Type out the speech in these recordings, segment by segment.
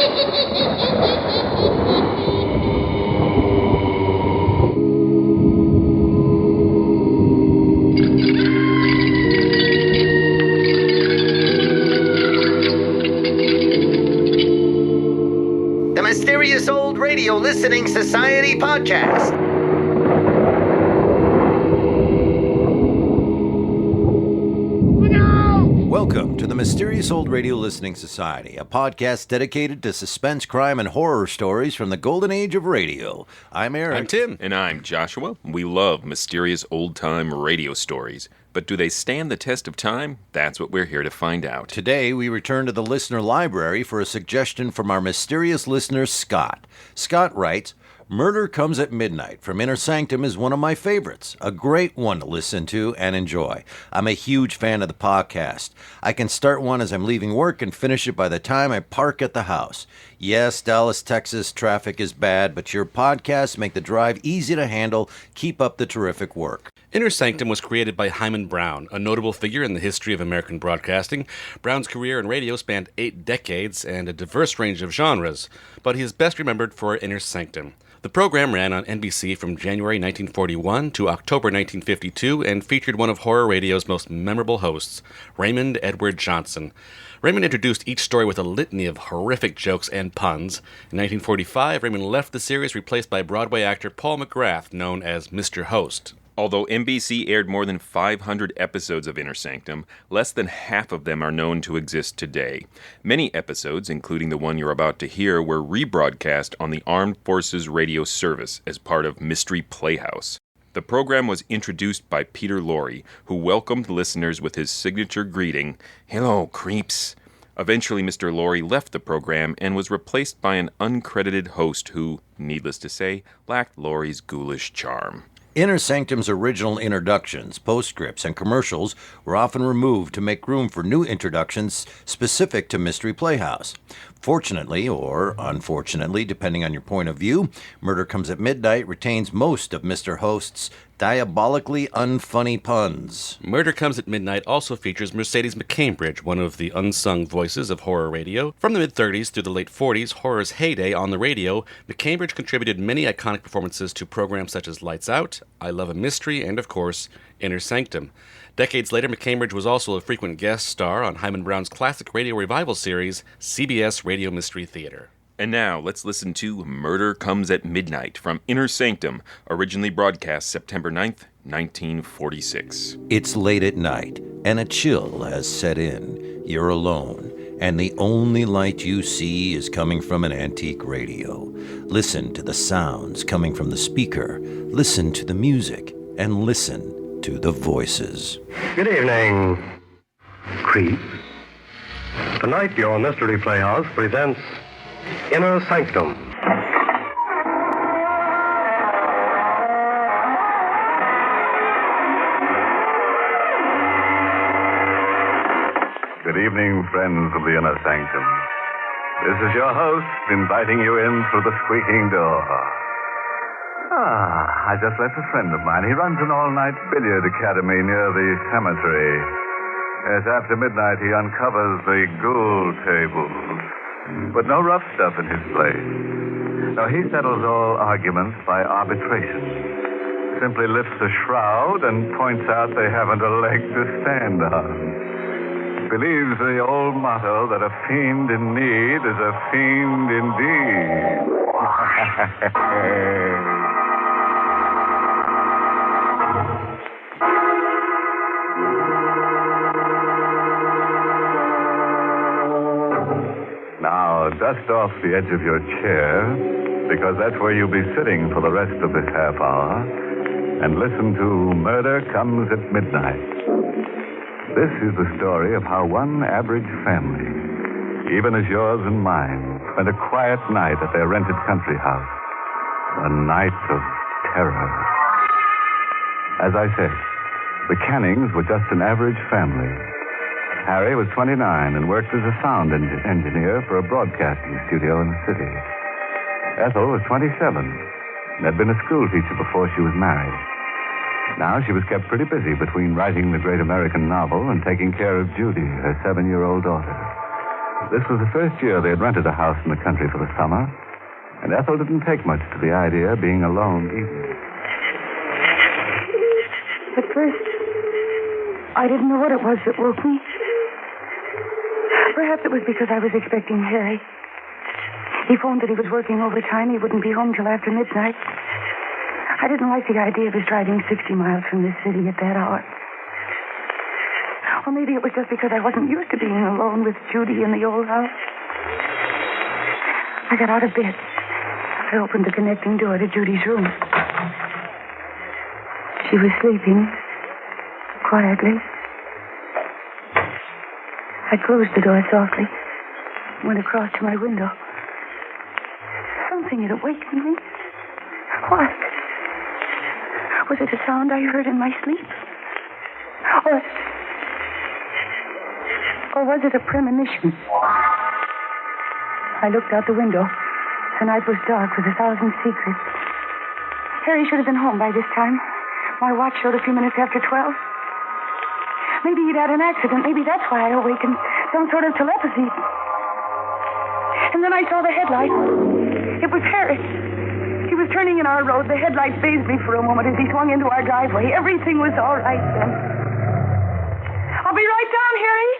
The Mysterious Old Radio Listening Society podcast. Welcome to the Mysterious Old Radio Listening Society, a podcast dedicated to suspense, crime, and horror stories from the golden age of radio. I'm Eric. I'm Tim. And I'm Joshua. We love mysterious old-time radio stories. But do they stand the test of time? That's what we're here to find out. Today, we return to the listener library for a suggestion from our mysterious listener, Scott. Scott writes, Murder Comes at Midnight from Inner Sanctum is one of my favorites, a great one to listen to and enjoy. I'm a huge fan of the podcast. I can start one as I'm leaving work and finish it by the time I park at the house. Yes, Dallas, Texas traffic is bad, but your podcasts make the drive easy to handle. Keep up the terrific work. Inner Sanctum was created by Hyman Brown, a notable figure in the history of American broadcasting. Brown's career in radio spanned 8 decades and a diverse range of genres, but he is best remembered for Inner Sanctum. The program ran on NBC from January 1941 to October 1952 and featured one of horror radio's most memorable hosts, Raymond Edward Johnson. Raymond introduced each story with a litany of horrific jokes and puns. In 1945, Raymond left the series, replaced by Broadway actor Paul McGrath, known as Mr. Host. Although NBC aired more than 500 episodes of Inner Sanctum, less than half of them are known to exist today. Many episodes, including the one you're about to hear, were rebroadcast on the Armed Forces Radio Service as part of Mystery Playhouse. The program was introduced by Peter Lorre, who welcomed listeners with his signature greeting, "Hello, creeps." Eventually, Mr. Lorre left the program and was replaced by an uncredited host who, needless to say, lacked Lorre's ghoulish charm. Inner Sanctum's original introductions, postscripts, and commercials were often removed to make room for new introductions specific to Mystery Playhouse. Fortunately, or unfortunately, depending on your point of view, Murder Comes at Midnight retains most of Mr. Host's diabolically unfunny puns. Murder Comes at Midnight also features Mercedes McCambridge, one of the unsung voices of horror radio. From the mid-30s through the late 40s, horror's heyday on the radio, McCambridge contributed many iconic performances to programs such as Lights Out, I Love a Mystery, and, of course, Inner Sanctum. Decades later, McCambridge was also a frequent guest star on Hyman Brown's classic radio revival series, CBS Radio Mystery Theater. And now, let's listen to Murder Comes at Midnight from Inner Sanctum, originally broadcast September 9th, 1946. It's late at night, and a chill has set in. You're alone, and the only light you see is coming from an antique radio. Listen to the sounds coming from the speaker, listen to the music, and listen to the voices. Good evening, creep. Tonight, your Mystery Playhouse presents Inner Sanctum. Good evening, friends of the Inner Sanctum. This is your host inviting you in through the squeaking door. I just left a friend of mine. He runs an all-night billiard academy near the cemetery. As after midnight, he uncovers the ghoul tables. But no rough stuff in his place. No, he settles all arguments by arbitration. Simply lifts a shroud and points out they haven't a leg to stand on. Believes the old motto that a fiend in need is a fiend indeed. Now, dust off the edge of your chair, because that's where you'll be sitting for the rest of this half hour, and listen to Murder Comes at Midnight. This is the story of how one average family, even as yours and mine, spent a quiet night at their rented country house. A night of terror. As I said, the Cannings were just an average family. Harry was 29 and worked as a sound engineer for a broadcasting studio in the city. Ethel was 27 and had been a school teacher before she was married. Now she was kept pretty busy between writing the great American novel and taking care of Judy, her 7-year-old daughter. This was the first year they had rented a house in the country for the summer, and Ethel didn't take much to the idea of being alone either. At first, I didn't know what it was that woke me. Perhaps it was because I was expecting Harry. He phoned that he was working overtime. He wouldn't be home till after midnight. I didn't like the idea of his driving 60 miles from this city at that hour. Or maybe it was just because I wasn't used to being alone with Judy in the old house. I got out of bed. I opened the connecting door to Judy's room. She was sleeping quietly. I closed the door softly, went across to my window. Something had awakened me. What? Was it a sound I heard in my sleep? Or was it a premonition? I looked out the window. The night was dark with 1,000 secrets. Harry should have been home by this time. My watch showed a few minutes after 12. Maybe he'd had an accident. Maybe that's why I awakened. Some sort of telepathy. And then I saw the headlight. It was Harry. He was turning in our road. The headlight phased me for a moment as he swung into our driveway. Everything was all right then. I'll be right down, Harry.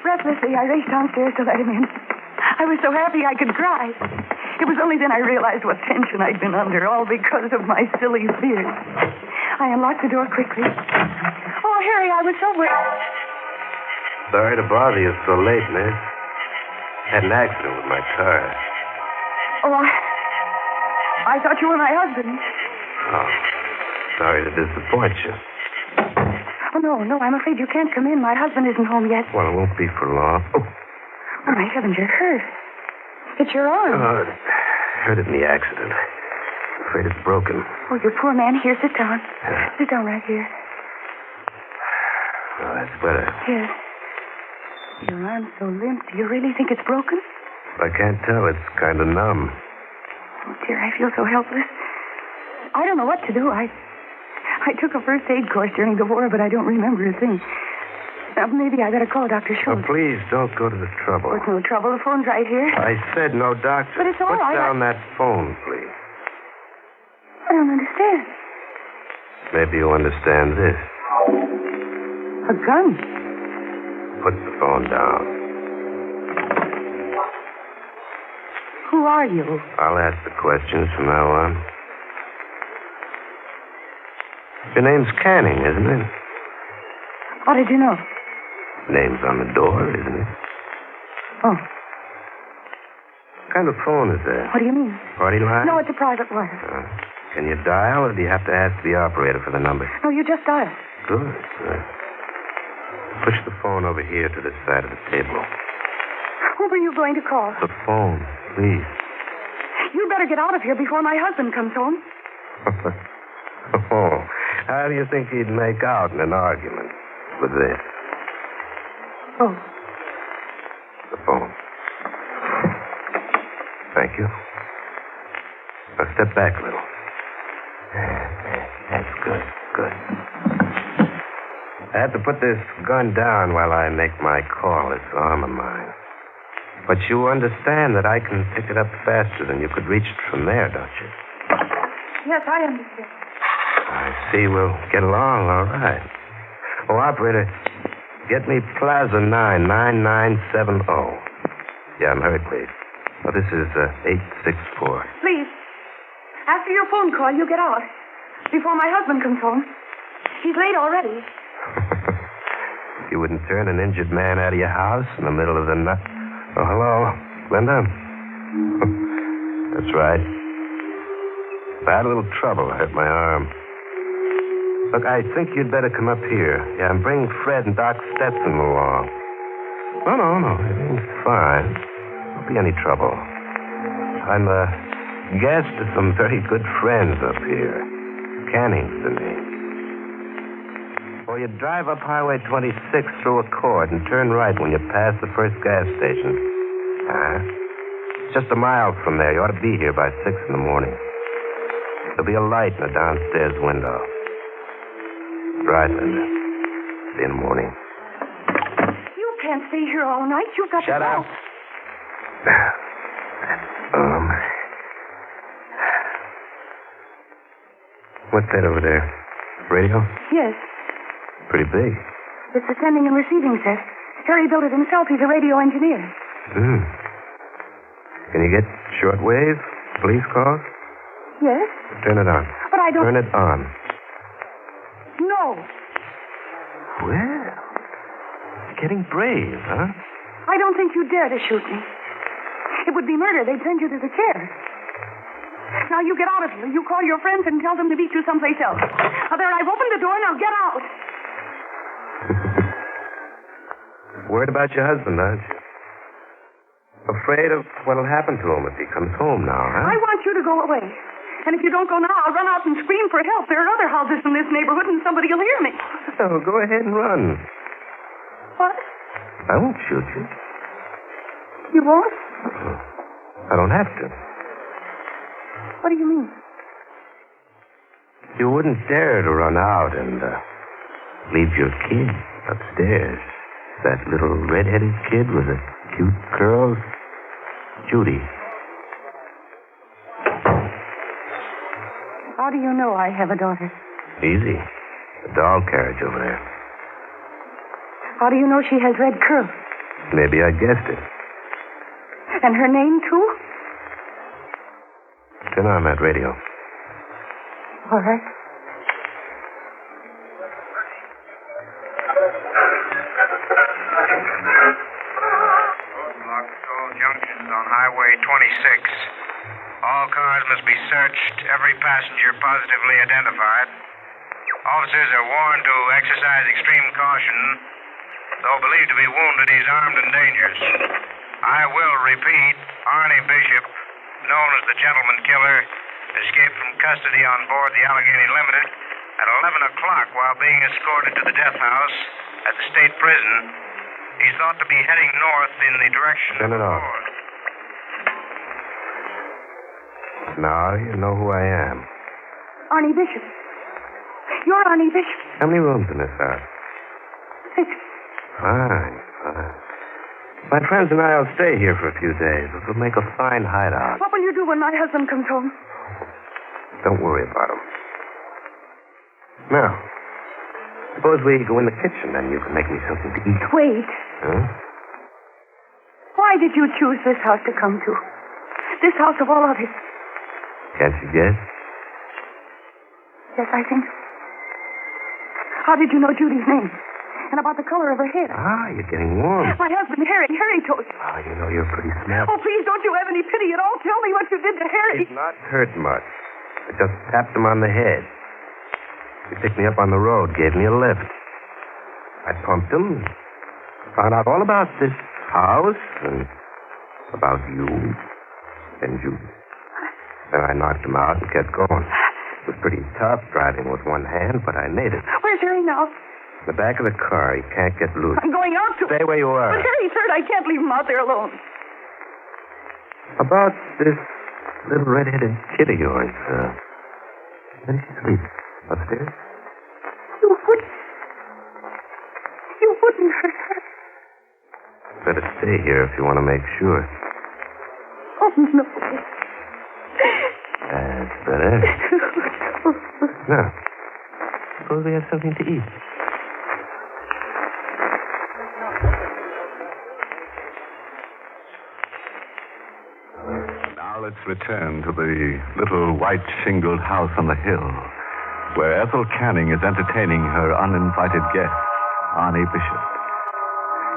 Breathlessly, I raced downstairs to let him in. I was so happy I could cry. It was only then I realized what tension I'd been under, all because of my silly fears. I unlocked the door quickly. Oh, Harry, I was so worried. Sorry to bother you so late, miss. Had an accident with my car. Oh, I thought you were my husband. Oh, sorry to disappoint you. Oh, no, I'm afraid you can't come in. My husband isn't home yet. Well, it won't be for long. Oh, my heavens, you're hurt. It's your arm. Hurt in the accident. Afraid it's broken. Oh, you poor man. Here, sit down. Sit down right here. Oh, that's better. Here. Your arm's so limp. Do you really think it's broken? I can't tell. It's kind of numb. Oh, dear, I feel so helpless. I don't know what to do. I took a first aid course during the war, but I don't remember a thing. Maybe I better call Dr. Schultz. Oh, please, don't go to the trouble. Oh, it's no trouble. The phone's right here. I said no, doctor. But it's all Put right. down that phone, please. I don't understand. Maybe you understand this. A gun? Put the phone down. Who are you? I'll ask the questions from now on. Your name's Canning, isn't it? How did you know? Name's on the door, isn't it? Oh. What kind of phone is that? What do you mean? Party line? No, it's a private wire. Can you dial, or do you have to ask the operator for the number? No, you just dial. Good. Push the phone over here to this side of the table. Who were you going to call? The phone, please. You better get out of here before my husband comes home. Oh, how do you think he'd make out in an argument with this? Oh. The phone. Thank you. Now step back a little. That's good. I have to put this gun down while I make my call. This arm of mine. But you understand that I can pick it up faster than you could reach it from there, don't you? Yes, I understand. I see we'll get along all right. Oh, operator, get me Plaza 99970. Yeah, I'm hurt, please. Oh, this is 864. Please. After your phone call, you get out. Before my husband comes home. He's late already. You wouldn't turn an injured man out of your house in the middle of the night. Oh, hello, Linda. That's right. I had a little trouble. I hurt my arm. Look, I think you'd better come up here. Yeah, and bring Fred and Doc Stetson along. No. Everything's fine. Won't be any trouble. I'm a guest of some very good friends up here. Canning's the name. Well, you drive up Highway 26 through Accord and turn right when you pass the first gas station. Just a mile from there. You ought to be here by 6 in the morning. There'll be a light in the downstairs window. Right, Linda. See you in the morning. You can't stay here all night. You've got Shut to go. up. What's that over there? Radio? Yes. Pretty big. It's the sending and receiving set. Harry built it himself. He's a radio engineer. Can you get shortwave? Police calls? Yes? Turn it on. But I don't... Turn it on. No. Well, getting brave, huh? I don't think you'd dare to shoot me. It would be murder. They'd send you to the chair. Now you get out of here. You call your friends and tell them to meet you someplace else. Now there, I've opened the door. Now get out. Worried about your husband, aren't you? Afraid of what'll happen to him if he comes home now, huh? I want you to go away. And if you don't go now, I'll run out and scream for help. There are other houses in this neighborhood, and somebody will hear me. Oh, go ahead and run. What? I won't shoot you. You won't? I don't have to. What do you mean? You wouldn't dare to run out and leave your kid upstairs. That little red-headed kid with the cute curls. Judy. How do you know I have a daughter? Easy. The doll carriage over there. How do you know she has red curls? Maybe I guessed it. And her name, too? Turn on that radio. All right. Roadblock at all junctions on Highway 26. All cars must be searched, every passenger positively identified. Officers are warned to exercise extreme caution. Though believed to be wounded, he's armed and dangerous. I will repeat, Arnie Bishop, known as the Gentleman Killer, escaped from custody on board the Allegheny Limited at 11 o'clock while being escorted to the death house at the state prison. He's thought to be heading north in the direction Turn of it the off. port. Now you know who I am. Arnie Bishop. You're Arnie Bishop. How many rooms in this house? 6. Fine. My friends and I will stay here for a few days. It'll make a fine hideout. What will you do when my husband comes home? Don't worry about him. Now, suppose we go in the kitchen, and you can make me something to eat. Wait. Huh? Why did you choose this house to come to? This house of all others. Can't you guess? Yes, I think. How did you know Judy's name? And about the color of her hair? Ah, you're getting warm. My husband, Harry. Harry told you. Oh, you know you're pretty smart. Oh, please, don't you have any pity at all? Tell me what you did to Harry. He's not hurt much. I just tapped him on the head. He picked me up on the road, gave me a lift. I pumped him, found out all about this house and about you and Judy. Then I knocked him out and kept going. It was pretty tough driving with one hand, but I made it. Where's Harry now? In the back of the car, he can't get loose. I'm going out to... Stay where you are. But Harry's hurt. I can't leave him out there alone. About this little red-headed kid of yours, where does she sleep? Upstairs? You wouldn't hurt her. Better stay here if you want to make sure. Oh, no. That's better. Now, suppose we have something to eat. Now let's return to the little white shingled house on the hill, where Ethel Canning is entertaining her uninvited guest, Arnie Bishop.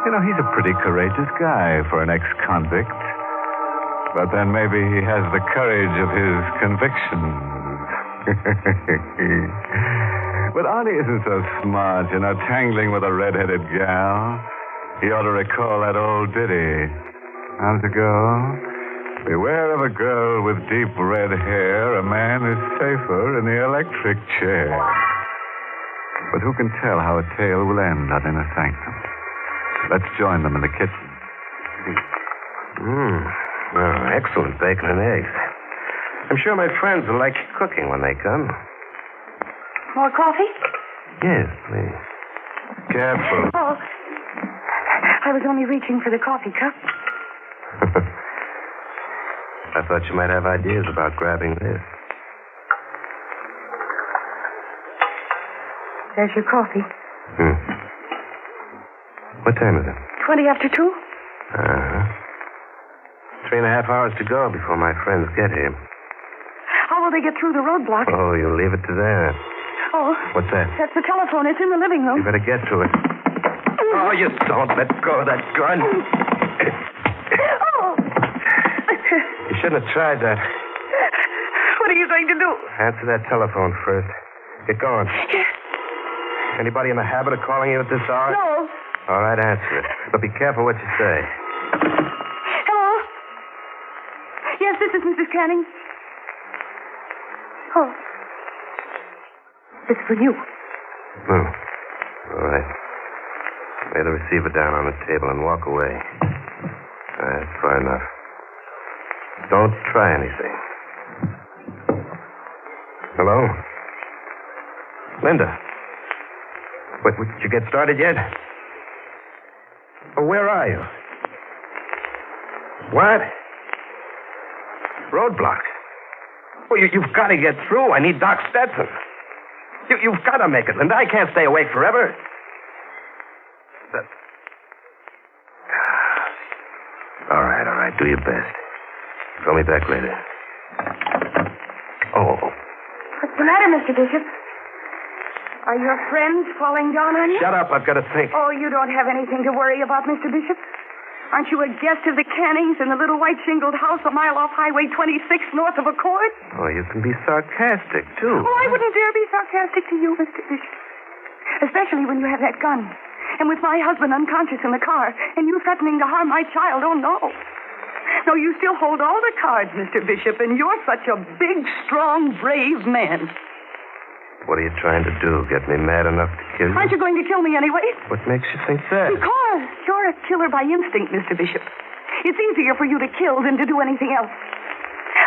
You know, he's a pretty courageous guy for an ex-convict. But then maybe he has the courage of his convictions. But Arnie isn't so smart, you know, tangling with a red-headed gal. He ought to recall that old ditty. How's it go? Beware of a girl with deep red hair. A man is safer in the electric chair. But who can tell how a tale will end on Inner Sanctum? Let's join them in the kitchen. Oh, excellent bacon and eggs. I'm sure my friends will like cooking when they come. More coffee? Yes, please. Careful. Oh. I was only reaching for the coffee cup. I thought you might have ideas about grabbing this. There's your coffee. What time is it? 20 after 2? 3.5 hours to go before my friends get here. How will they get through the roadblock? Oh, you leave it to them. Oh. What's that? That's the telephone. It's in the living room. You better get to it. Oh, you don't let go of that gun. Oh. You shouldn't have tried that. What are you going to do? Answer that telephone first. Get going. Anybody in the habit of calling you at this hour? No. All right, answer it. But be careful what you say. Hello? Yes, this is Mrs. Canning. Oh. It's for you. Oh. All right. Lay the receiver down on the table and walk away. That's far enough. Don't try anything. Hello? Linda? Wait, did you get started yet? Oh, where are you? What? Roadblock. Well, you've got to get through. I need Doc Stetson. You've got to make it, Linda. I can't stay awake forever. All right. Do your best. Call me back later. Oh. What's the matter, Mr. Bishop? Are your friends falling down on you? Shut up. I've got to think. Oh, you don't have anything to worry about, Mr. Bishop? Aren't you a guest of the Cannings in the little white shingled house a mile off Highway 26 north of Accord? Oh, you can be sarcastic, too. Oh, I wouldn't dare be sarcastic to you, Mr. Bishop. Especially when you have that gun. And with my husband unconscious in the car, and you threatening to harm my child. Oh, no. No, you still hold all the cards, Mr. Bishop, and you're such a big, strong, brave man. What are you trying to do? Get me mad enough to kill you? Aren't you going to kill me anyway? What makes you think that? Because you're a killer by instinct, Mr. Bishop. It's easier for you to kill than to do anything else.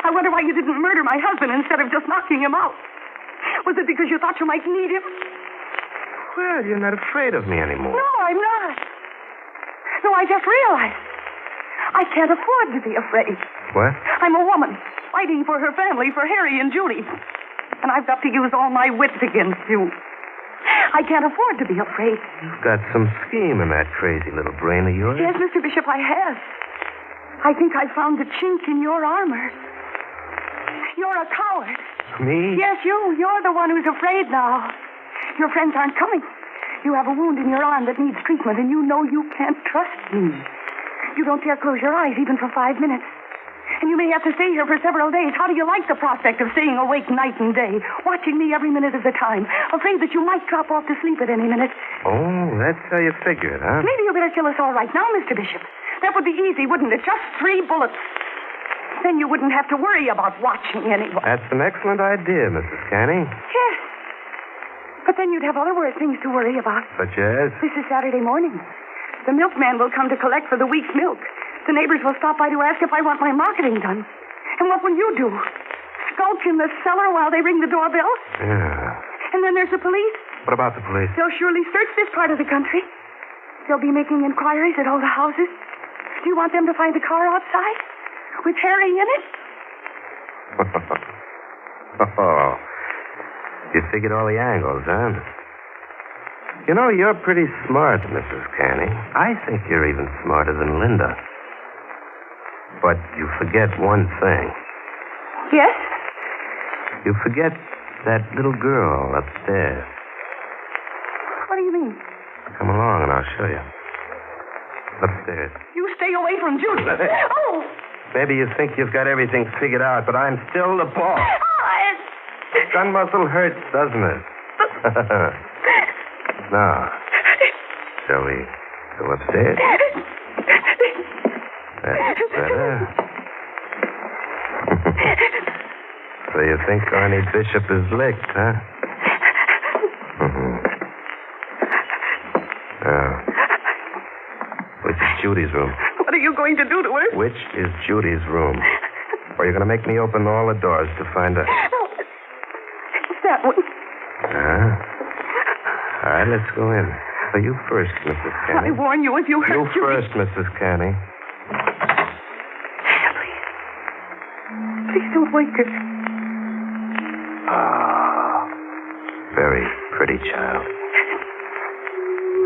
I wonder why you didn't murder my husband instead of just knocking him out. Was it because you thought you might need him? Well, you're not afraid of me anymore. No, I'm not. No, I just realized I can't afford to be afraid. What? I'm a woman fighting for her family, for Harry and Judy. And I've got to use all my wits against you. I can't afford to be afraid. You've got some scheme in that crazy little brain of yours. Yes, Mr. Bishop, I have. I think I found a chink in your armor. You're a coward. Me? Yes, you. You're the one who's afraid now. Your friends aren't coming. You have a wound in your arm that needs treatment, and you know you can't trust me. You don't dare close your eyes even for 5 minutes. And you may have to stay here for several days. How do you like the prospect of staying awake night and day, watching me every minute of the time, afraid that you might drop off to sleep at any minute? Oh, that's how you figure it, huh? Maybe you better kill us all right now, Mr. Bishop. That would be easy, wouldn't it? Just 3 bullets. Then you wouldn't have to worry about watching anyone. That's an excellent idea, Mrs. Canning. Yes. But then you'd have other worse things to worry about. Such as? This is Saturday morning. The milkman will come to collect for the week's milk. The neighbors will stop by to ask if I want my marketing done. And what will you do? Skulk in the cellar while they ring the doorbell? Yeah. And then there's the police. What about the police? They'll surely search this part of the country. They'll be making inquiries at all the houses. Do you want them to find the car outside? With Harry in it? Oh. You figured all the angles, huh? You know, you're pretty smart, Mrs. Canning. I think you're even smarter than Linda. But you forget one thing. Yes? You forget that little girl upstairs. What do you mean? Come along and I'll show you. Upstairs. You stay away from Judy. Oh! Maybe you think you've got everything figured out, but I'm still the boss. Gun muscle hurts, doesn't it? Now, shall we go upstairs? That's better. So you think Arnie Bishop is licked, huh? Which is Judy's room? What are you going to do to her? Which is Judy's room? Or you're going to make me open all the doors to find her? It's that one. All right, let's go in. So you first, Mrs. I Canning. warn you, if you hurt You Judy... first, Mrs. Canning. Please don't wake her. Ah, very pretty child.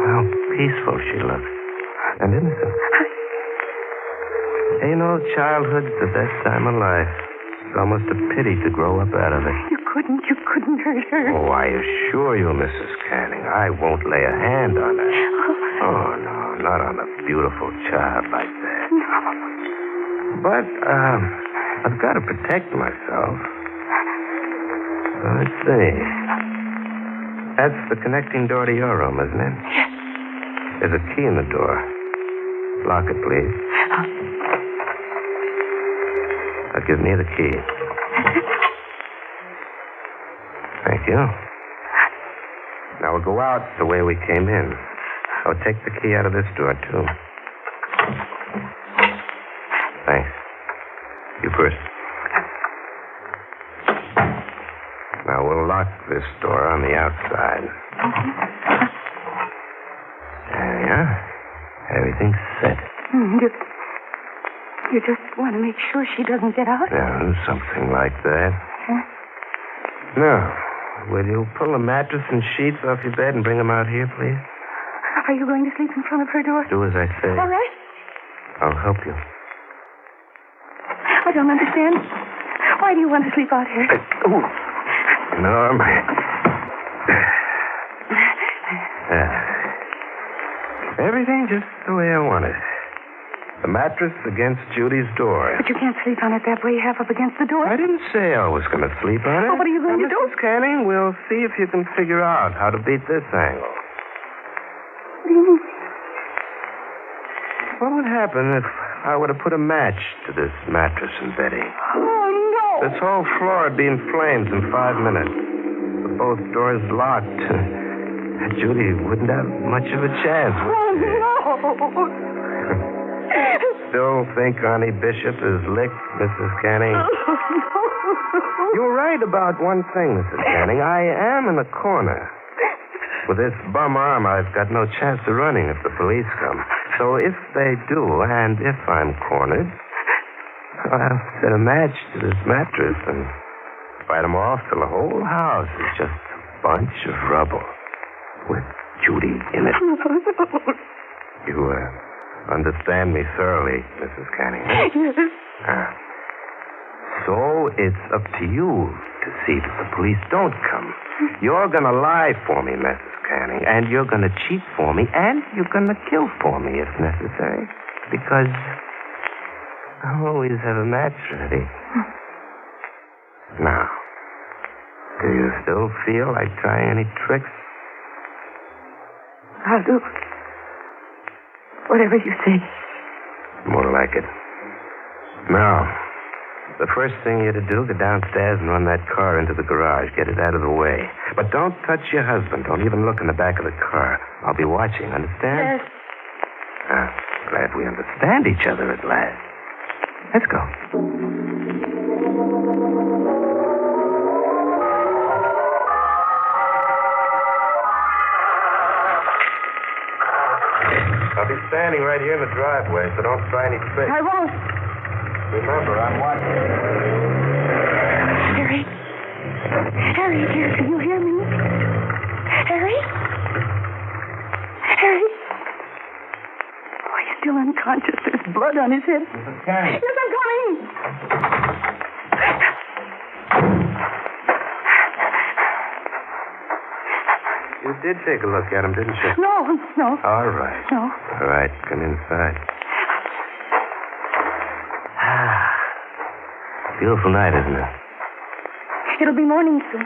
How peaceful she looks. And innocent. You know, childhood's the best time of life. It's almost a pity to grow up out of it. You couldn't hurt her. Oh, I assure you, Mrs. Canning, I won't lay a hand on her. Oh, no, not on a beautiful child like that. No. But, I've got to protect myself. So let's see. That's the connecting door to your room, isn't it? Yes. There's a key in the door. Lock it, please. Now give me the key. Thank you. Now we'll go out the way we came in. I'll take the key out of this door, too. Thanks. You first. Now we'll lock this door on the outside. There you are. Everything's set. You just want to make sure she doesn't get out? Yeah, something like that. Huh? Now, will you pull the mattress and sheets off your bed and bring them out here, please? Are you going to sleep in front of her door? Do as I say. All right. I'll help you. I don't understand. Why do you want to sleep out here? Norm. Everything just the way I want it. The mattress against Judy's door. But you can't sleep on it that way, half up against the door. I didn't say I was going to sleep on it. Oh, what are you going to do? Mrs. Canning, we'll see if you can figure out how to beat this angle. What do you mean? What would happen if I were to put a match to this mattress and bedding? Oh, no. This whole floor would be in flames in 5 minutes. With both doors locked. Judy wouldn't have much of a chance, would she? Oh, no. Still think Arnie Bishop is licked, Mrs. Canning? Oh, no. You're right about one thing, Mrs. Canning. I am in a corner. With this bum arm, I've got no chance of running if the police come. So if they do, and if I'm cornered, I'll set a match to this mattress and fight them off till the whole house is just a bunch of rubble with Judy in it. You understand me thoroughly, Mrs. Canning? Yes. So it's up to you to see that the police don't come. You're going to lie for me, Mrs. Canning, and you're going to cheat for me, and you're going to kill for me if necessary, because I always have a match ready. Now, do you still feel like trying any tricks? I'll do whatever you say. More like it. Now, the first thing you're to do, go downstairs and run that car into the garage. Get it out of the way. But don't touch your husband. Don't even look in the back of the car. I'll be watching, understand? Yes. Glad we understand each other at last. Let's go. I'll be standing right here in the driveway, so don't try any tricks. I won't. Remember, I'm watching. Harry. Harry, dear, can you hear me? Harry? Harry? Oh, he's still unconscious. There's blood on his head. Mrs. Canning. Yes, I'm coming. You did take a look at him, didn't you? No. All right. No. All right, come inside. Beautiful night, isn't it? It'll be morning soon.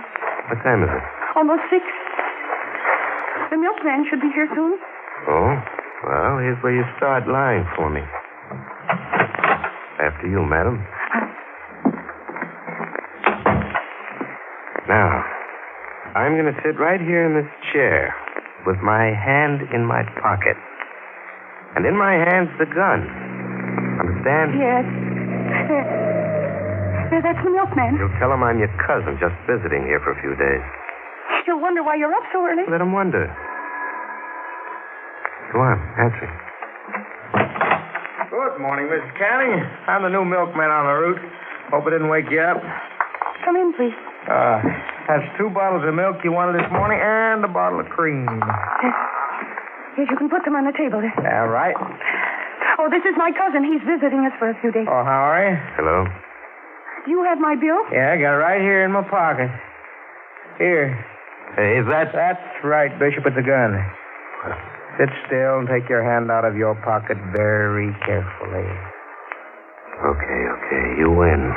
What time is it? Almost 6. The milkman should be here soon. Oh, well, here's where you start lying for me. After you, madam. Now, I'm going to sit right here in this chair with my hand in my pocket. And in my hand's the gun. Understand? Yes. That's the milkman. You'll tell him I'm your cousin, just visiting here for a few days. He'll wonder why you're up so early. Let him wonder. Go on, answer. Good morning, Mrs. Canning. I'm the new milkman on the route. Hope I didn't wake you up. Come in, please. That's 2 bottles of milk you wanted this morning and a bottle of cream. Yes, you can put them on the table. All right. Oh, this is my cousin. He's visiting us for a few days. Oh, how are you? Hello? Do you have my bill? Yeah, I got it right here in my pocket. Here. Hey, That's right, Bishop. It's a gun. Sit still and take your hand out of your pocket very carefully. Okay, you win.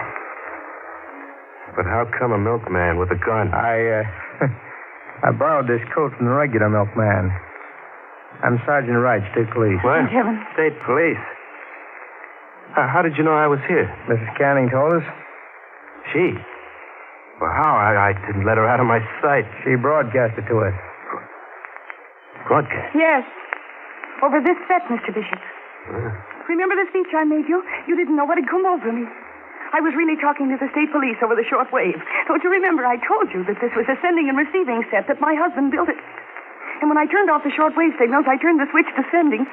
But how come a milkman with a gun? I borrowed this coat from the regular milkman. I'm Sergeant Wright, State Police. What? Thank heaven. State Police. How did you know I was here? Mrs. Canning told us. She? Well, how? I didn't let her out of my sight. She broadcast it to us. Broadcast? Yes. Over this set, Mr. Bishop. Remember the speech I made you? You didn't know what had come over me. I was really talking to the state police over the short wave. Don't you remember I told you that this was a sending and receiving set, that my husband built it? And when I turned off the short wave signals, I turned the switch to sending.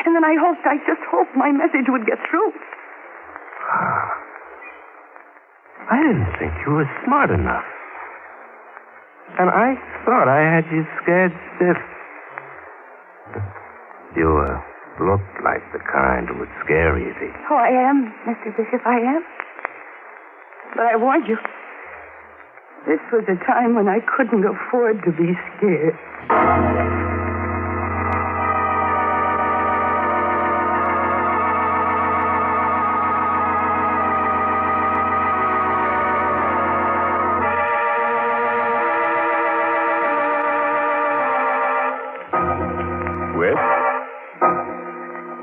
And then I just hoped my message would get through. I didn't think you were smart enough. And I thought I had you scared stiff. You look like the kind who would scare easy. Oh, I am, Mr. Bishop, I am. But I warned you. This was a time when I couldn't afford to be scared.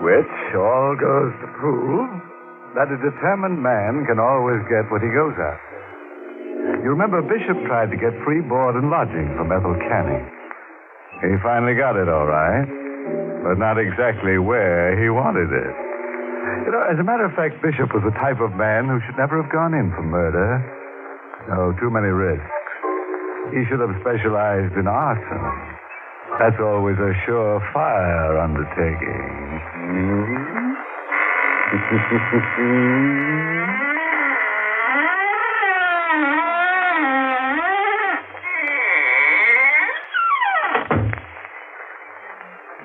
Which all goes to prove that a determined man can always get what he goes after. You remember Bishop tried to get free board and lodging from Ethel Canning. He finally got it, all right, but not exactly where he wanted it. You know, as a matter of fact, Bishop was the type of man who should never have gone in for murder. No, too many risks. He should have specialized in arson. That's always a surefire undertaking.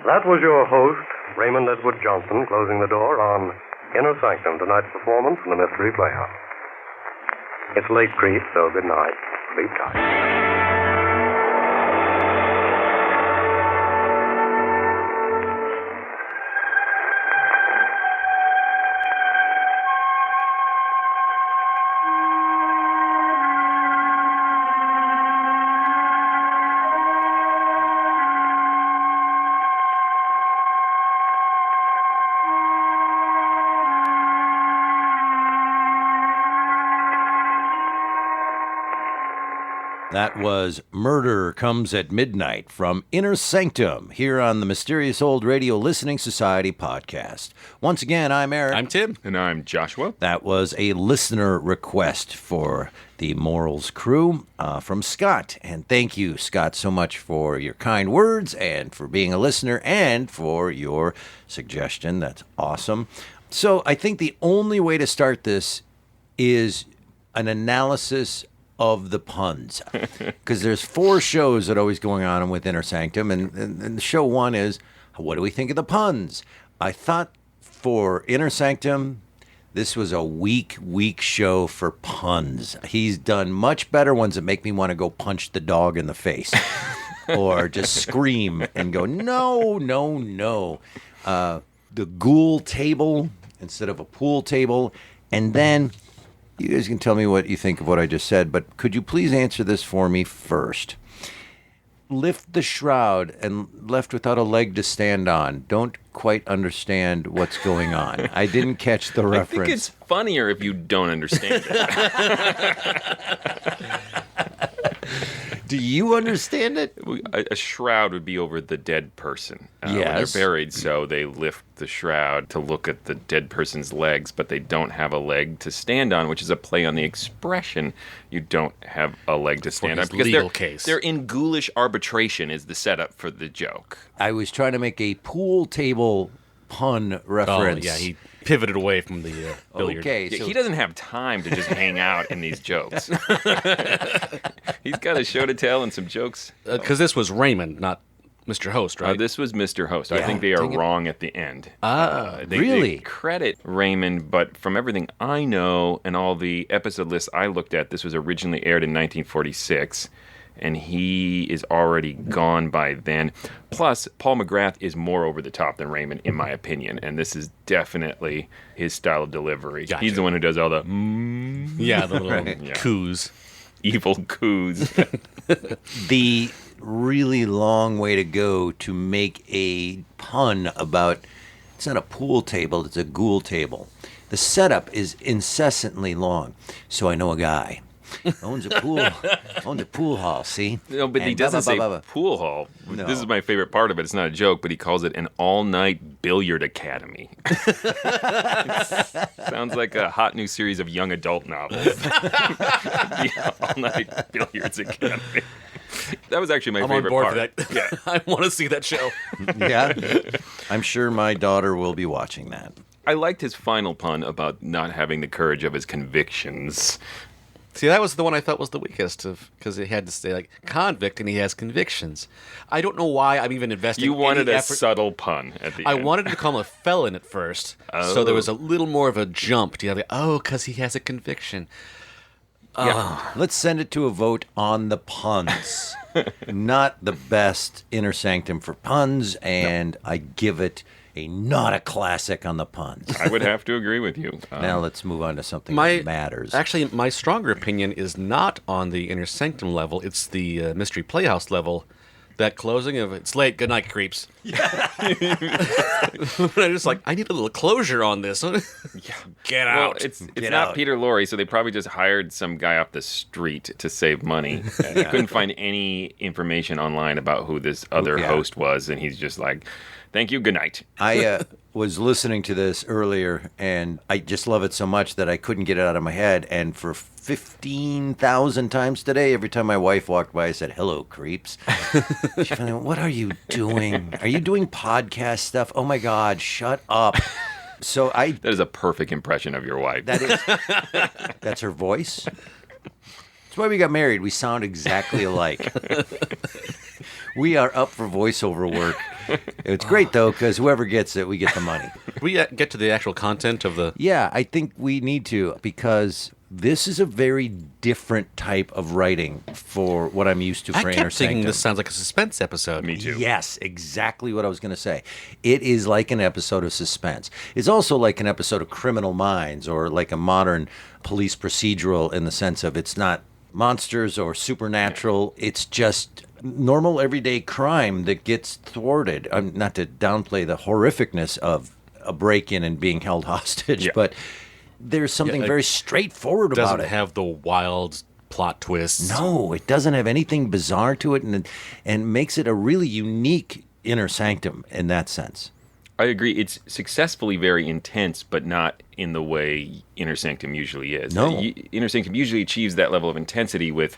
That was your host, Raymond Edward Johnson, closing the door on Inner Sanctum, tonight's performance from the Mystery Playhouse. It's late, Creep, so good night. Sleep tight. That was Murder Comes at Midnight from Inner Sanctum here on the Mysterious Old Radio Listening Society podcast. Once again, I'm Eric. I'm Tim. And I'm Joshua. That was a listener request for the Morals crew from Scott. And thank you, Scott, so much for your kind words and for being a listener and for your suggestion. That's awesome. So I think the only way to start this is an analysis of the puns, because there's 4 shows that are always going on with Inner Sanctum, and show 1 is, what do we think of the puns? I thought for Inner Sanctum, this was a weak show for puns. He's done much better ones that make me want to go punch the dog in the face or just scream and go, no. The ghoul table instead of a pool table, and then you guys can tell me what you think of what I just said, but could you please answer this for me first? Lift the shroud and left without a leg to stand on. Don't quite understand what's going on. I didn't catch the reference. I think it's funnier if you don't understand it. Do you understand it? A shroud would be over the dead person. When Yes. they're buried, so they lift the shroud to look at the dead person's legs, but they don't have a leg to stand on, which is a play on the expression you don't have a leg to stand on. his legal case. They're in ghoulish arbitration is the setup for the joke. I was trying to make a pool table pun reference. Oh, yeah, he pivoted away from the billiard. Okay, Yeah, so he doesn't have time to just hang out in these jokes. He's got a show to tell and some jokes. Because this was Raymond, not Mr. Host, right? This was Mr. Host. I Yeah, think they are dang it. wrong at the end. They really? credit Raymond, but from everything I know and all the episode lists I looked at, this was originally aired in 1946, and he is already gone by then. Plus, Paul McGrath is more over the top than Raymond, in my opinion, and this is definitely his style of delivery. Gotcha. He's the one who does all the yeah, the little Yeah. coos. evil coos. the really long way to go to make a pun about, it's not a pool table, it's a ghoul table. The setup is incessantly long. So I know a guy owns a pool hall, see? No, but he And doesn't say blah, blah, blah. pool hall. No. This is my favorite part of it. It's not a joke, but he calls it an all-night billiard academy. Sounds like a hot new series of young adult novels. The all-night billiards academy. That was actually my I'm on favorite board part. for that. I want to see that show. Yeah. I'm sure my daughter will be watching that. I liked his final pun about not having the courage of his convictions. See, that was the one I thought was the weakest, because it had to say, like, convict, and he has convictions. I don't know why I'm even investing You wanted any a effort. subtle pun at the I end. wanted to call him a felon at first, so there was a little more of a jump. To like, oh, because he has a conviction. Let's send it to a vote on the puns. Not the best Inner Sanctum for puns, and I give it not a classic on the puns. I would have to agree with you. Now let's move on to something that matters. Actually, my stronger opinion is not on the Inner Sanctum level. It's the Mystery Playhouse level. That closing of "It's late, good night, creeps." Yeah. I'm just like, I need a little closure on this. Get Well, out. it's Get not out. Peter Lorre, so they probably just hired some guy off the street to save money. They couldn't find any information online about who this other Yeah. host was, and he's just like, "Thank you, good night." I was listening to this earlier, and I just love it so much that I couldn't get it out of my head. And for 15,000 times today, every time my wife walked by, I said, "Hello, creeps." She finally went, "What are you doing? Are you doing podcast stuff? Oh my God, shut up." So That is a perfect impression of your wife. that's her voice. That's why we got married. We sound exactly alike. We are up for voiceover work. It's great, though, because whoever gets it, we get the money. we get to the actual content of the. Yeah, I think we need to, because this is a very different type of writing for what I'm used to for I Inner kept thinking Sanctum. this sounds like a suspense episode. Me too. Yes, exactly what I was going to say. It is like an episode of suspense. It's also like an episode of Criminal Minds, or like a modern police procedural, in the sense of it's not monsters or supernatural. It's just normal everyday crime that gets thwarted. Not to downplay the horrificness of a break-in and being held hostage, Yeah. but there's something it very straightforward about Doesn't it. have the wild plot twists. No, it doesn't have anything bizarre to it, and makes it a really unique Inner Sanctum in that sense. I agree. It's successfully very intense, but not in the way Inner Sanctum usually is. No. Inner Sanctum usually achieves that level of intensity with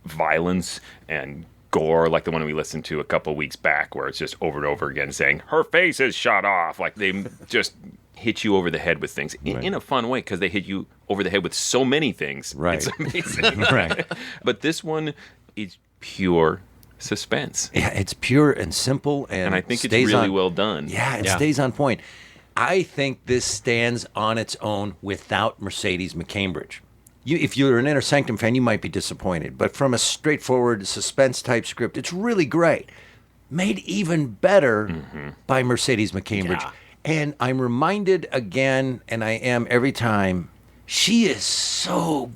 violence and gore, like the one we listened to a couple weeks back, where it's just over and over again saying, "Her face is shot off." Like they just hit you over the head with things in a fun way, because they hit you over the head with so many things. Right. It's amazing. Right. But this one is pure suspense. Yeah, it's pure and simple, And I think it's stays really on- well done. Yeah, it Yeah. stays on point. I think this stands on its own without Mercedes McCambridge. If you're an Inner Sanctum fan, you might be disappointed. But from a straightforward suspense-type script, it's really great. Made even better by Mercedes McCambridge. Yeah. And I'm reminded again, and I am every time, she is so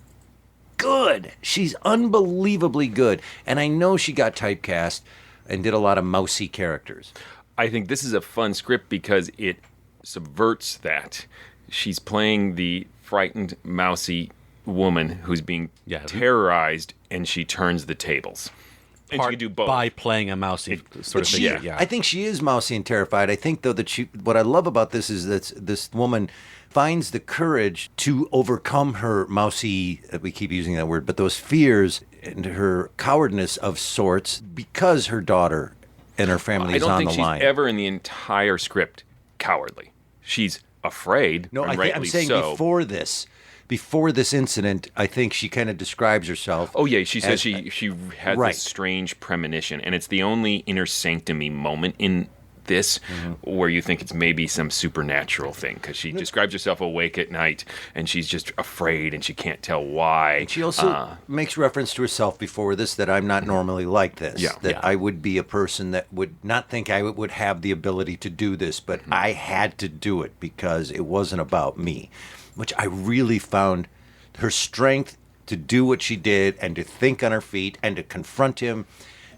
good. She's unbelievably good. And I know she got typecast and did a lot of mousy characters. I think this is a fun script because it subverts that. She's playing the frightened, mousy woman who's being Yeah. terrorized, and she turns the tables. And she could do both. by playing a mousy sort of figure. yeah. I think she is mousy and terrified. I think, though, that what I love about this is that this woman finds the courage to overcome her mousy, we keep using that word, but those fears and her cowardness of sorts because her daughter and her family is on the line. I don't think she's ever in the entire script cowardly. She's afraid, No, and rightly I'm saying so. before this incident, I think she kind of describes herself. Oh yeah, she says she has Right. this strange premonition, and it's the only inner sanctum-y moment in this where you think it's maybe some supernatural thing, because she describes herself awake at night and she's just afraid and she can't tell why. And she also makes reference to herself before this that I'm not normally like this. Yeah. That Yeah. I would be a person that would not think I would have the ability to do this, but I had to do it because it wasn't about me, which I really found her strength to do what she did and to think on her feet and to confront him,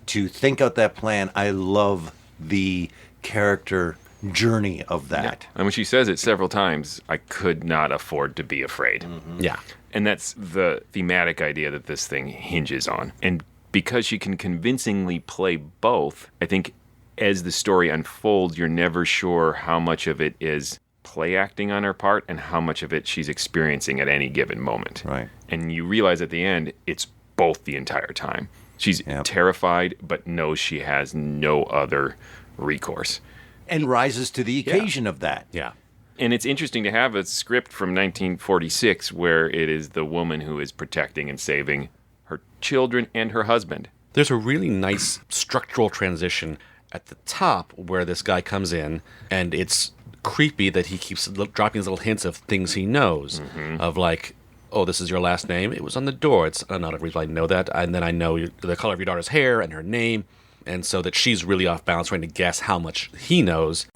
to think out that plan. I love the character journey of that. And when she says it several times, I could not afford to be afraid. Yeah. And that's the thematic idea that this thing hinges on. And because she can convincingly play both, I think as the story unfolds, you're never sure how much of it is play acting on her part and how much of it she's experiencing at any given moment. Right. And you realize at the end, it's both the entire time. She's Yep. terrified, but knows she has no other recourse. And rises to the occasion of that. Yeah. And it's interesting to have a script from 1946 where it is the woman who is protecting and saving her children and her husband. There's a really nice structural transition at the top where this guy comes in, and it's creepy that he keeps dropping these little hints of things he knows, of like, oh, this is your last name? It was on the door. It's not every reason I know that. And then I know the color of your daughter's hair and her name. And so that she's really off balance, trying to guess how much he knows.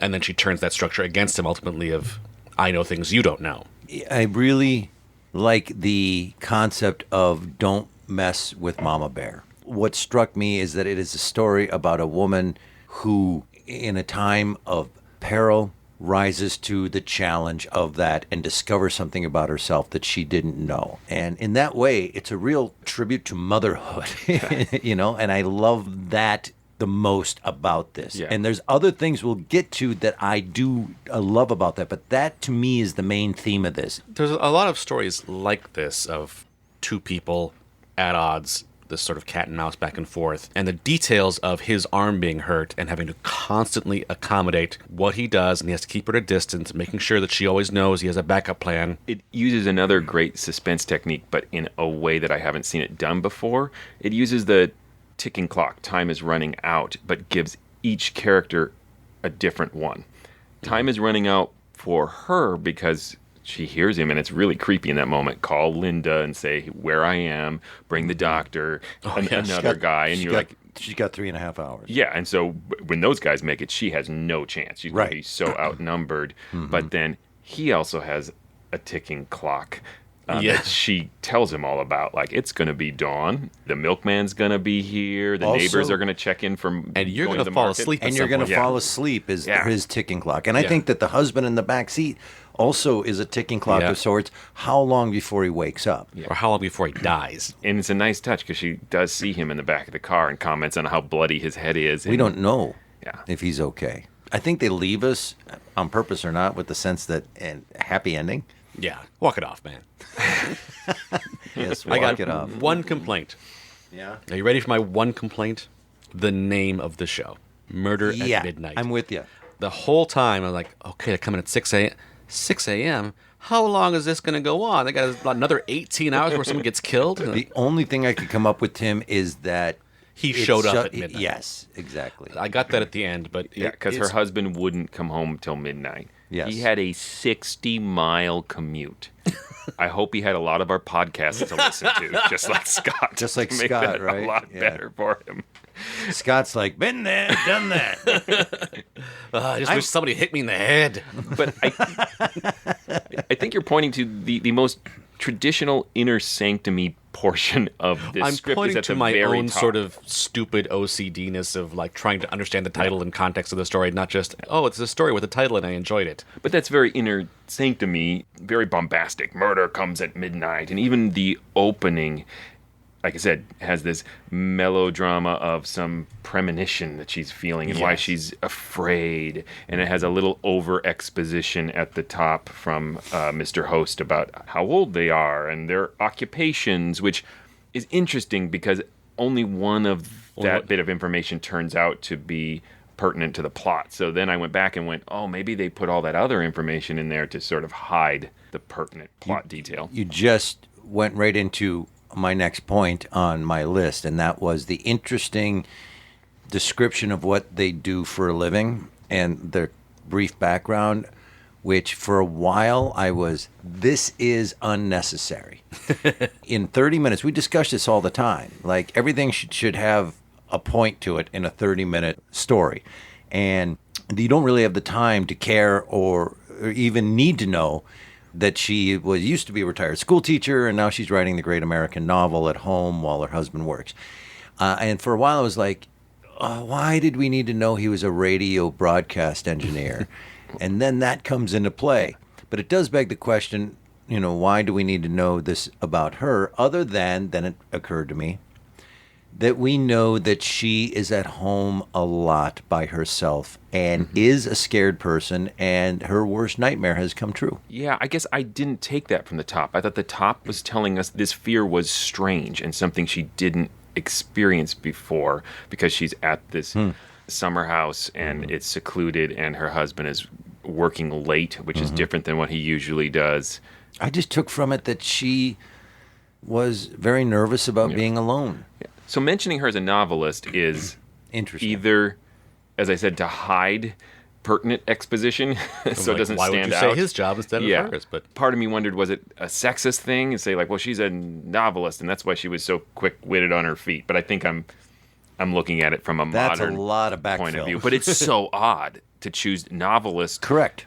And then she turns that structure against him, ultimately, of, I know things you don't know. I really like the concept of don't mess with Mama Bear. What struck me is that it is a story about a woman who, in a time of peril, rises to the challenge of that and discovers something about herself that she didn't know. And in that way, it's a real tribute to motherhood, and I love that the most about this. Yeah. And there's other things we'll get to that I do love about that, but that to me is the main theme of this. There's a lot of stories like this of two people at odds, this sort of cat and mouse back and forth, and the details of his arm being hurt and having to constantly accommodate what he does, and he has to keep her at a distance, making sure that she always knows he has a backup plan. It uses another great suspense technique, but in a way that I haven't seen it done before. It uses the ticking clock. Time is running out, but gives each character a different one. Time is running out for her because she hears him, and it's really creepy in that moment. Call Linda and say where I am, bring the doctor, another guy, and you're like, she's got 3.5 hours. yeah. And so when those guys make it, she has no chance. She's going to be so outnumbered. But then he also has a ticking clock that she tells him all about. Like, it's going to be dawn. The milkman's going to be here. The Also- neighbors are going to check in from And you're going going to to the fall market. asleep at And some you're going to point. fall asleep is Yeah. his ticking clock. And I Yeah. think that the husband in the back seat also is a ticking clock Yeah. of sorts. How long before he wakes up? Or how long before he dies. And it's a nice touch because she does see him in the back of the car and comments on how bloody his head is. We and- don't know Yeah. if he's okay. I think they leave us on purpose or not with the sense that and happy ending. Yeah. Walk it off, man. Yes, I walk got it off. one complaint. Yeah. Are you ready for my one complaint? The name of the show. Murder Yeah, at Midnight. I'm with you. The whole time, I'm like, okay, they're coming at 6 a.m. 6 a.m.? How long is this going to go on? They got another 18 hours where someone gets killed? The only thing I could come up with, Tim, is that He it showed up at midnight. Yes, exactly. I got that at the end, but Yeah, because her it's- husband wouldn't come home till midnight. Yes. He had a 60-mile commute. I hope he had a lot of our podcasts to listen to, just like Scott. Just like to make Scott, that right? A lot Yeah. better for him. Scott's like, been there, done that. I just wish somebody hit me in the head. But I think you're pointing to the most traditional inner sanctum-y portion of this I'm script. pointing is at to the my very own top. sort of stupid OCD-ness of like trying to understand the title and context of the story, not just, oh, it's a story with a title and I enjoyed it. But that's very inner sanctum-y, very bombastic. Murder comes at midnight. And even the opening, like I said, has this melodrama of some premonition that she's feeling and why she's afraid. And it has a little over-exposition at the top from Mr. Host about how old they are and their occupations, which is interesting because only one of that bit of information turns out to be pertinent to the plot. So then I went back and went, oh, maybe they put all that other information in there to sort of hide the pertinent plot detail. You just went right into my next point on my list, and that was the interesting description of what they do for a living and their brief background, which for a while I was, this is unnecessary. In 30 minutes, we discuss this all the time. Like, everything should have a point to it in a 30-minute story. And you don't really have the time to care or even need to know that she used to be a retired school teacher, and now she's writing the great American novel at home while her husband works. And for a while, I was like, why did we need to know he was a radio broadcast engineer? And then that comes into play. But it does beg the question, why do we need to know this about her, other than, then it occurred to me, that we know that she is at home a lot by herself and is a scared person, and her worst nightmare has come true. Yeah, I guess I didn't take that from the top. I thought the top was telling us this fear was strange and something she didn't experience before because she's at this summer house and it's secluded and her husband is working late, which is different than what he usually does. I just took from it that she was very nervous about being alone. Yeah. So mentioning her as a novelist is interesting. Either, as I said, to hide pertinent exposition so it doesn't stand out. Why would you say his job instead of hers? But part of me wondered, was it a sexist thing? And say, like, well, she's a novelist, and that's why she was so quick-witted on her feet. But I think I'm looking at it from a modern a lot of point of backfill. view. But it's so odd to choose novelist. Correct.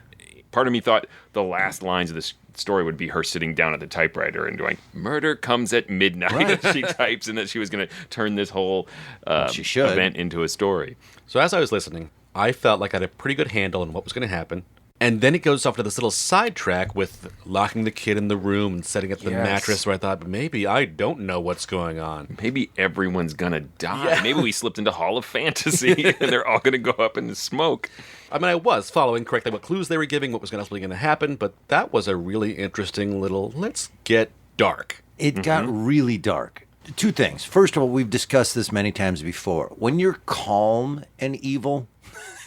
Part of me thought the last lines of this story would be her sitting down at the typewriter and going, "Murder comes at midnight." Right. She types, and that she was going to turn this whole she should. event into a story. So as I was listening, I felt like I had a pretty good handle on what was going to happen. And then it goes off to this little sidetrack with locking the kid in the room and setting up the mattress, where I thought, maybe I don't know what's going on. Maybe everyone's going to die. Yeah. Maybe we slipped into Hall of Fantasy and they're all going to go up in the smoke. I mean, I was following correctly what clues they were giving, what was going to happen, but that was a really interesting little, let's get dark. It got really dark. Two things. First of all, we've discussed this many times before. When you're calm and evil,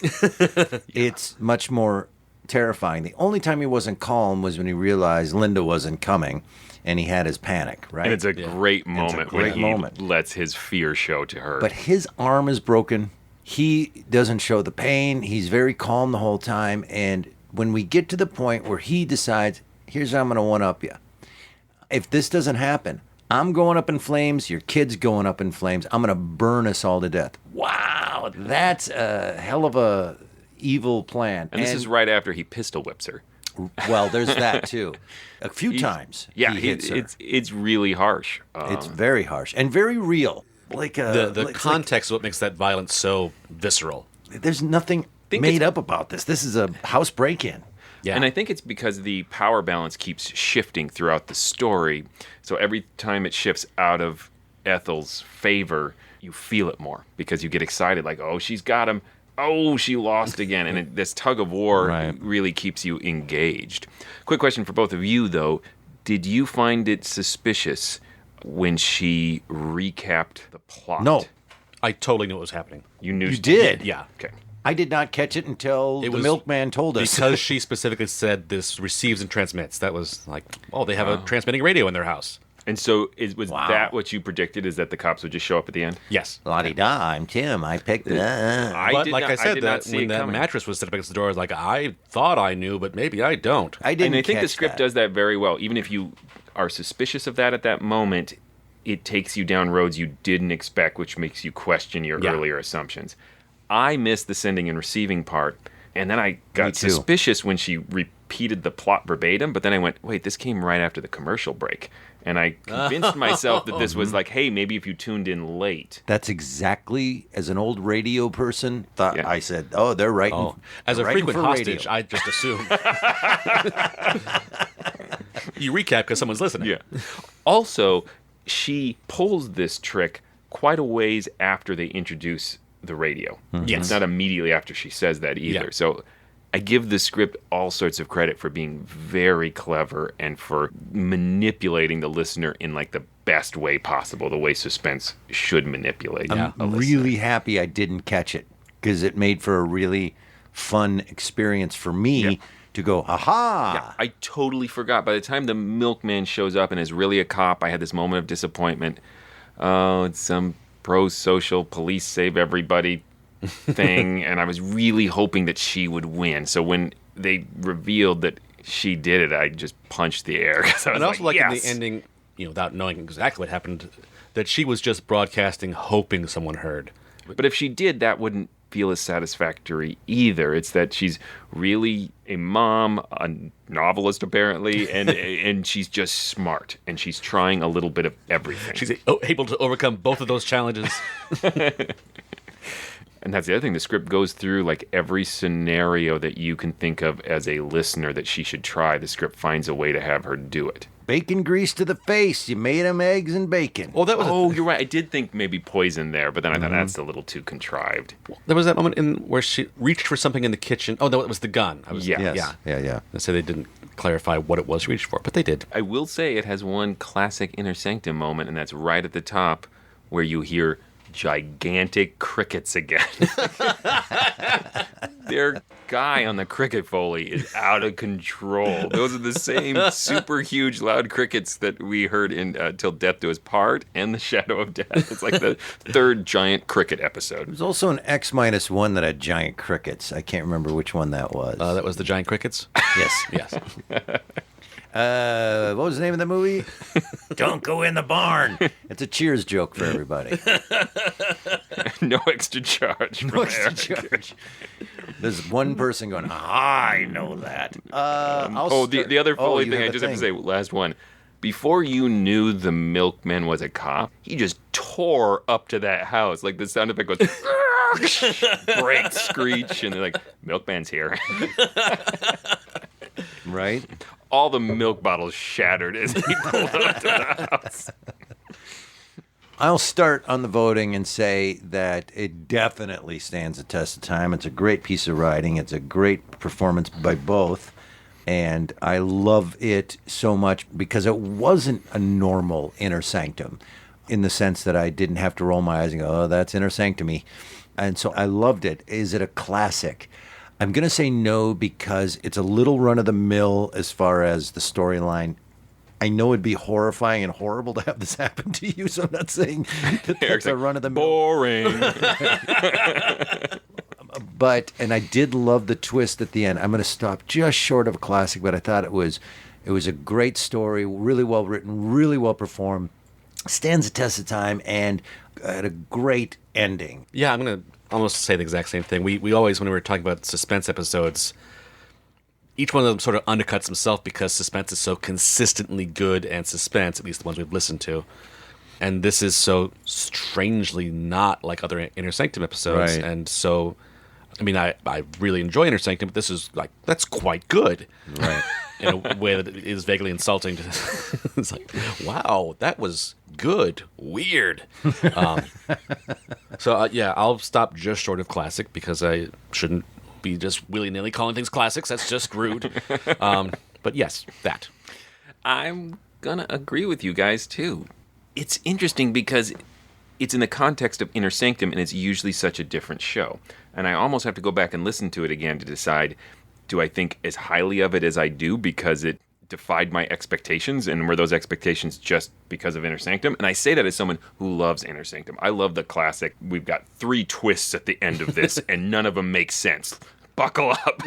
it's much more terrifying. The only time he wasn't calm was when he realized Linda wasn't coming, and he had his panic, right? And it's a great moment when he lets his fear show to her. But his arm is broken. He doesn't show the pain. He's very calm the whole time. And when we get to the point where he decides, here's how I'm going to one-up you. If this doesn't happen, I'm going up in flames. Your kid's going up in flames. I'm going to burn us all to death. Wow, that's a hell of a evil plan. And this is right after he pistol whips her. Well, there's that too. A few times he hits her. It's really harsh. It's very harsh and very real. Like the context of what makes that violence so visceral. There's nothing made up about this. This is a house break-in. Yeah. And I think it's because the power balance keeps shifting throughout the story. So every time it shifts out of Ethel's favor, you feel it more because you get excited, like, oh, she's got him. Oh, she lost again. And this tug of war really keeps you engaged. Quick question for both of you, though. Did you find it suspicious when she recapped the plot? No. I totally knew what was happening. You knew? You did? Yeah. Okay. I did not catch it until the milkman told us. Because she specifically said this receives and transmits. That was like, oh, they have a transmitting radio in their house. And so was that what you predicted, is that the cops would just show up at the end? Yes. La-di-da, I'm Tim. I picked it up. But like I said, when that mattress was set up against the door, I was like, I thought I knew, but maybe I don't. I didn't. And I think the script does that very well. Even if you are suspicious of that at that moment, it takes you down roads you didn't expect, which makes you question your earlier assumptions. I missed the sending and receiving part, and then I got suspicious when she repeated the plot verbatim, but then I went, wait, this came right after the commercial break. And I convinced myself that this was like, hey, maybe if you tuned in late. That's exactly, as an old radio person, I said, oh, they're writing. Oh. As a frequent hostage, I just assumed. You recap because someone's listening. Yeah. Also, she pulls this trick quite a ways after they introduce the radio. Yes. It's not immediately after she says that either. Yeah. So I give the script all sorts of credit for being very clever and for manipulating the listener in like the best way possible, the way suspense should manipulate. I'm really happy I didn't catch it because it made for a really fun experience for me to go, aha! Yeah, I totally forgot. By the time the milkman shows up and is really a cop, I had this moment of disappointment. Oh, it's some pro-social police save everybody thing, and I was really hoping that she would win. So when they revealed that she did it, I just punched the air. I was And also, like, yes! in the ending, without knowing exactly what happened, that she was just broadcasting, hoping someone heard. But if she did, that wouldn't feel as satisfactory either. It's that she's really a mom, a novelist apparently, and she's just smart, and she's trying a little bit of everything. She's able to overcome both of those challenges. And that's the other thing. The script goes through like every scenario that you can think of as a listener that she should try. The script finds a way to have her do it. Bacon grease to the face. You made them eggs and bacon. Well, that was You're right. I did think maybe poison there, but then I thought that's a little too contrived. there was that moment where she reached for something in the kitchen. Oh, no, it was the gun. Yes. Yeah. They say they didn't clarify what it was she reached for, but they did. I will say it has one classic Inner Sanctum moment, and that's right at the top where you hear gigantic crickets again. Their guy on the cricket foley is out of control. Those are the same super huge loud crickets that we heard in Till Death Do Us Part and The Shadow of Death. It's like the third giant cricket episode. There's also an X-1 that had giant crickets. I can't remember which one that was. That was the giant crickets? Yes. What was the name of the movie? Don't go in the barn. It's a Cheers joke for everybody. No extra charge. No extra charge. There's one person going, I know that. The other Foley thing I just have to say, last one. Before you knew the milkman was a cop, he just tore up to that house. Like the sound effect goes, great screech, and they're like, milkman's here. Right? All the milk bottles shattered as he pulled up to the house. I'll start on the voting and say that it definitely stands the test of time. It's a great piece of writing. It's a great performance by both. And I love it so much because it wasn't a normal Inner Sanctum in the sense that I didn't have to roll my eyes and go, oh, that's Inner Sanctum-y. And so I loved it. Is it a classic? I'm going to say no because it's a little run-of-the-mill as far as the storyline. I know it'd be horrifying and horrible to have this happen to you, so I'm not saying that that's a run-of-the-mill. Boring. And I did love the twist at the end. I'm going to stop just short of a classic, but I thought it was a great story, really well written, really well performed, stands the test of time, and had a great ending. Yeah, I'm going to almost say the exact same thing. We always, when we were talking about suspense episodes, each one of them sort of undercuts himself because suspense is so consistently good and suspense, at least the ones we've listened to. And this is so strangely not like other Inner Sanctum episodes. Right. And so, I mean, I really enjoy Inner Sanctum, but this is like, that's quite good. Right. In a way that is vaguely insulting. It's like, wow, that was good. Weird. Yeah, I'll stop just short of classic because I shouldn't be just willy-nilly calling things classics. That's just rude. But yes, that. I'm going to agree with you guys, too. It's interesting because it's in the context of Inner Sanctum, and it's usually such a different show. And I almost have to go back and listen to it again to decide, do I think as highly of it as I do because it defied my expectations, and were those expectations just because of Inner Sanctum? And I say that as someone who loves Inner Sanctum. I love the classic, we've got 3 twists at the end of this, and none of them make sense. Buckle up.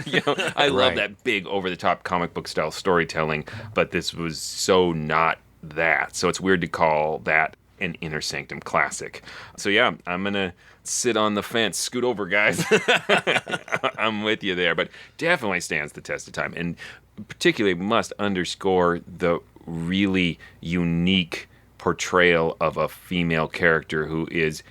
I love that big over-the-top comic book style storytelling, but this was so not that. So it's weird to call that an Inner Sanctum classic. So yeah, I'm going to sit on the fence. Scoot over, guys. I'm with you there, but definitely stands the test of time. And particularly must underscore the really unique portrayal of a female character who is,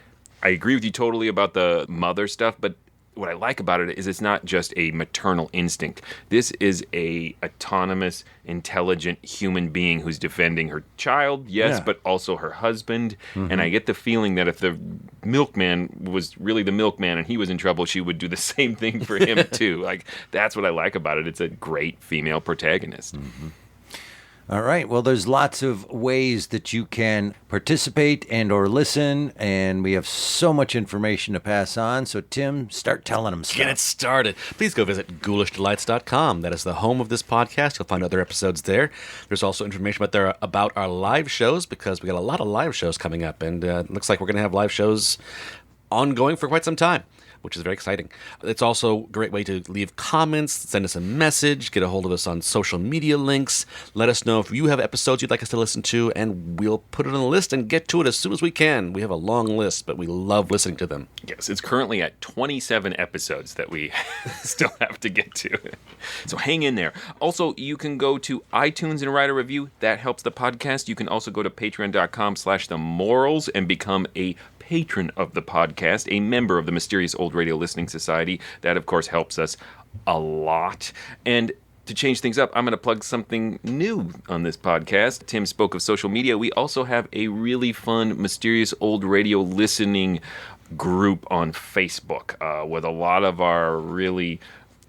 I agree with you totally about the mother stuff, but what I like about it is it's not just a maternal instinct. This is a autonomous, intelligent human being who's defending her child, yes, but also her husband. And I get the feeling that if the milkman was really the milkman and he was in trouble, she would do the same thing for him too. Like, that's what I like about it. It's a great female protagonist. All right. Well, there's lots of ways that you can participate and or listen, and we have so much information to pass on. So, Tim, start telling them stuff. Get it started. Please go visit ghoulishdelights.com. That is the home of this podcast. You'll find other episodes there. There's also information about our live shows, because we got a lot of live shows coming up, and it looks like we're going to have live shows ongoing for quite some time, which is very exciting. It's also a great way to leave comments, send us a message, get a hold of us on social media links. Let us know if you have episodes you'd like us to listen to, and we'll put it on the list and get to it as soon as we can. We have a long list, but we love listening to them. Yes, it's currently at 27 episodes that we still have to get to. So hang in there. Also, you can go to iTunes and write a review. That helps the podcast. You can also go to patreon.com/themorals and become a patron of the podcast, a member of the Mysterious Old Radio Listening Society. That, of course, helps us a lot. And to change things up, I'm going to plug something new on this podcast. Tim spoke of social media. We also have a really fun Mysterious Old Radio listening group on Facebook with a lot of our really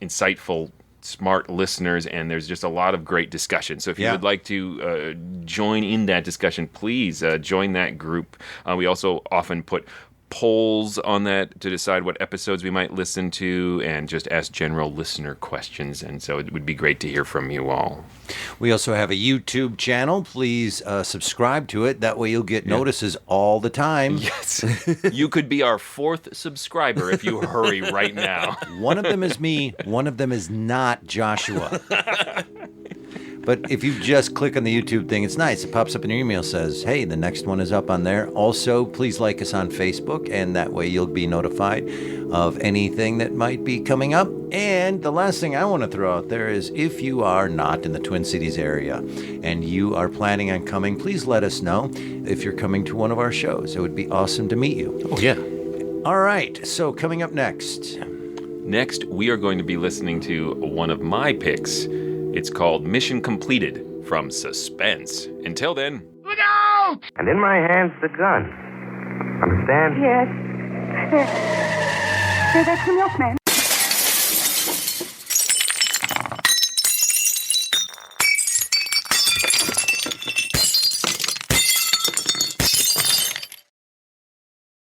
insightful, smart listeners, and there's just a lot of great discussion. So if you would like to join in that discussion, please join that group. We also often put polls on that to decide what episodes we might listen to and just ask general listener questions, and so it would be great to hear from you all. We also have a YouTube channel. Please subscribe to it. That way you'll get notices all the time. Yes. You could be our 4th subscriber if you hurry right now. One of them is me. One of them is not Joshua. But if you just click on the YouTube thing, it's nice. It pops up in your email, says, hey, the next one is up on there. Also, please like us on Facebook, and that way you'll be notified of anything that might be coming up. And the last thing I want to throw out there is, if you are not in the Twin Cities area and you are planning on coming, please let us know if you're coming to one of our shows. It would be awesome to meet you. Oh, yeah. All right, so coming up next. Next, we are going to be listening to one of my picks. It's called Mission Completed from Suspense. Until then... Look out! And in my hand's the gun. Understand? Yes. There, that's the milkman.